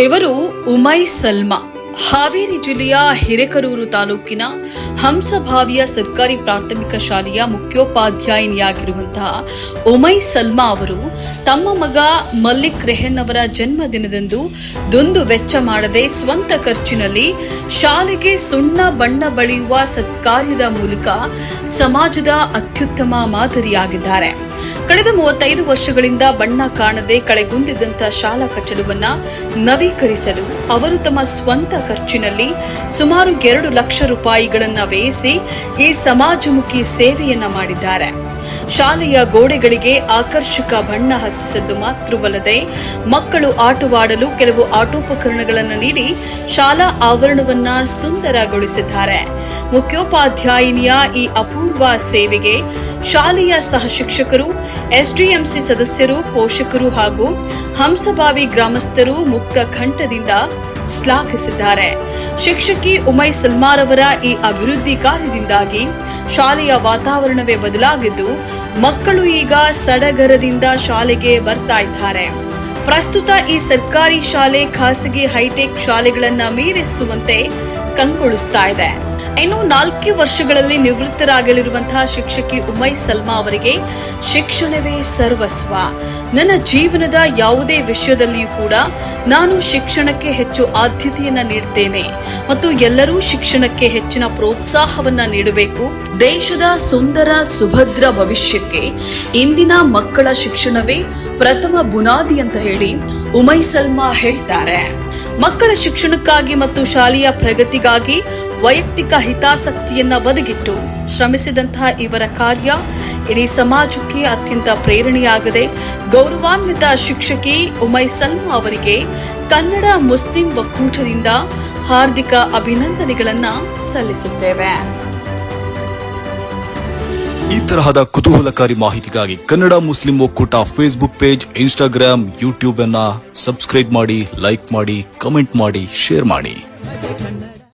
ಇವರು ಉಮೈ ಸಲ್ಮಾ. ಹಾವೇರಿ ಜಿಲ್ಲೆಯ ಹಿರೇಕರೂರು ತಾಲೂಕಿನ ಹಂಸಭಾವಿಯ ಸರ್ಕಾರಿ ಪ್ರಾಥಮಿಕ ಶಾಲೆಯ ಮುಖ್ಯೋಪಾಧ್ಯಾಯಿನಿಯಾಗಿರುವಂತಹ ಉಮೈ ಸಲ್ಮಾ ಅವರು ತಮ್ಮ ಮಗ ಮಲ್ಲಿಕ್ ರೆಹನ್ ಅವರ ಜನ್ಮದಿನದಂದು ದುಂದು ವೆಚ್ಚ ಮಾಡದೆ ಸ್ವಂತ ಖರ್ಚಿನಲ್ಲಿ ಶಾಲೆಗೆ ಸುಣ್ಣ ಬಣ್ಣ ಬಳಿಯುವ ಸತ್ಕಾರ್ಯದ ಮೂಲಕ ಸಮಾಜದ ಅತ್ಯುತ್ತಮ ಮಾದರಿಯಾಗಿದ್ದಾರೆ. ಕಳೆದ 35 ವರ್ಷಗಳಿಂದ ಬಣ್ಣ ಕಾಣದೆ ಕಳೆಗುಂದಿದ್ದಂತಹ ಶಾಲಾ ಕಟ್ಟಡವನ್ನ ನವೀಕರಿಸಲು ಅವರು ತಮ್ಮ ಸ್ವಂತ ಖರ್ಚಿನಲ್ಲಿ ಸುಮಾರು 2 ಲಕ್ಷ ರೂಪಾಯಿಗಳನ್ನ ವ್ಯಯಿಸಿ ಈ ಸಮಾಜಮುಖಿ ಸೇವೆಯನ್ನ ಮಾಡಿದ್ದಾರೆ. ಶಾಲೆಯ ಗೋಡೆಗಳಿಗೆ ಆಕರ್ಷಕ ಬಣ್ಣ ಹಚ್ಚಿಸದ್ದು ಮಾತ್ರವಲ್ಲದೆ ಮಕ್ಕಳು ಆಟವಾಡಲು ಕೆಲವು ಆಟೋಪಕರಣಗಳನ್ನು ನೀಡಿ ಶಾಲಾ ಆವರಣವನ್ನ ಸುಂದರಗೊಳಿಸಿದ್ದಾರೆ. ಮುಖ್ಯೋಪಾಧ್ಯಾಯಿನಿಯ ಈ ಅಪೂರ್ವ ಸೇವೆಗೆ ಶಾಲೆಯ ಸಹ ಶಿಕ್ಷಕರು, ಎಸ್ಡಿಎಂಸಿ ಸದಸ್ಯರು, ಪೋಷಕರು ಹಾಗೂ ಹಂಸಭಾವಿ ಗ್ರಾಮಸ್ಥರು ಮುಕ್ತ ಕಂಠದಿಂದ ಶ್ಲಾಘಿಸಿದ್ದಾರೆ. ಶಿಕ್ಷಕಿ ಉಮೈ ಸಲ್ಮಾರವರ ಈ ಅಭಿವೃದ್ಧಿ ಕಾರ್ಯದಿಂದಾಗಿ ಶಾಲೆಯ ವಾತಾವರಣವೇ ಬದಲಾಗಿದ್ದು ಮಕ್ಕಳು ಈಗ ಸಡಗರದಿಂದ ಶಾಲೆಗೆ ಬರ್ತಾ ಇದ್ದಾರೆ. ಪ್ರಸ್ತುತ ಈ ಸರ್ಕಾರಿ ಶಾಲೆ ಖಾಸಗಿ ಹೈಟೆಕ್ ಶಾಲೆಗಳನ್ನ ಮೀರಿಸುವಂತೆ ಕಂಗೊಳಿಸ್ತಾ ಇದೆ. ಇನ್ನು 4 ವರ್ಷಗಳಲ್ಲಿ ನಿವೃತ್ತರಾಗಲಿರುವಂತಹ ಶಿಕ್ಷಕಿ ಉಮೈ ಸಲ್ಮಾ ಅವರಿಗೆ ಶಿಕ್ಷಣವೇ ಸರ್ವಸ್ವ. ನನ್ನ ಜೀವನದ ಯಾವುದೇ ವಿಷಯದಲ್ಲಿಯೂ ಕೂಡ ನಾನು ಶಿಕ್ಷಣಕ್ಕೆ ಹೆಚ್ಚು ಆದ್ಯತೆಯನ್ನ ನೀಡುತ್ತೇನೆ ಮತ್ತು ಎಲ್ಲರೂ ಶಿಕ್ಷಣಕ್ಕೆ ಹೆಚ್ಚಿನ ಪ್ರೋತ್ಸಾಹವನ್ನ ನೀಡಬೇಕು. ದೇಶದ ಸುಂದರ ಸುಭದ್ರ ಭವಿಷ್ಯಕ್ಕೆ ಇಂದಿನ ಮಕ್ಕಳ ಶಿಕ್ಷಣವೇ ಪ್ರಥಮ ಬುನಾದಿ ಅಂತ ಹೇಳಿ ಉಮೈ ಸಲ್ಮಾ ಹೇಳ್ತಾರೆ. ಮಕ್ಕಳ ಶಿಕ್ಷಣಕ್ಕಾಗಿ ಮತ್ತು ಶಾಲೆಯ ಪ್ರಗತಿಗಾಗಿ ವೈಯಕ್ತಿಕ ಹಿತಾಸಕ್ತಿಯನ್ನ ಬದಿಗಿಟ್ಟು ಶ್ರಮಿಸಿದಂತಹ ಇವರ ಕಾರ್ಯ ಇಡೀ ಸಮಾಜಕ್ಕೆ ಅತ್ಯಂತ ಪ್ರೇರಣೆಯಾಗದೆ ಗೌರವಾನ್ವಿತ ಶಿಕ್ಷಕಿ ಉಮೈ ಸಲ್ಮಾ ಅವರಿಗೆ ಕನ್ನಡ ಮುಸ್ಲಿಂ ಒಕ್ಕೂಟದಿಂದ ಹಾರ್ದಿಕ ಅಭಿನಂದನೆಗಳನ್ನ ಸಲ್ಲಿಸುತ್ತೇವೆ. ಈ ತರಹದ ಕುತೂಹಲಕಾರಿ ಮಾಹಿತಿಗಾಗಿ ಕನ್ನಡ ಮುಸ್ಲಿಂ ಒಕ್ಕೂಟ ಫೇಸ್ಬುಕ್ ಪೇಜ್, ಇನ್ಸ್ಟಾಗ್ರಾಮ್, ಯೂಟ್ಯೂಬ್ ಅನ್ನ ಸಬ್ಸ್ಕ್ರೈಬ್ ಮಾಡಿ, ಲೈಕ್ ಮಾಡಿ, ಕಮೆಂಟ್ ಮಾಡಿ, ಶೇರ್ ಮಾಡಿ.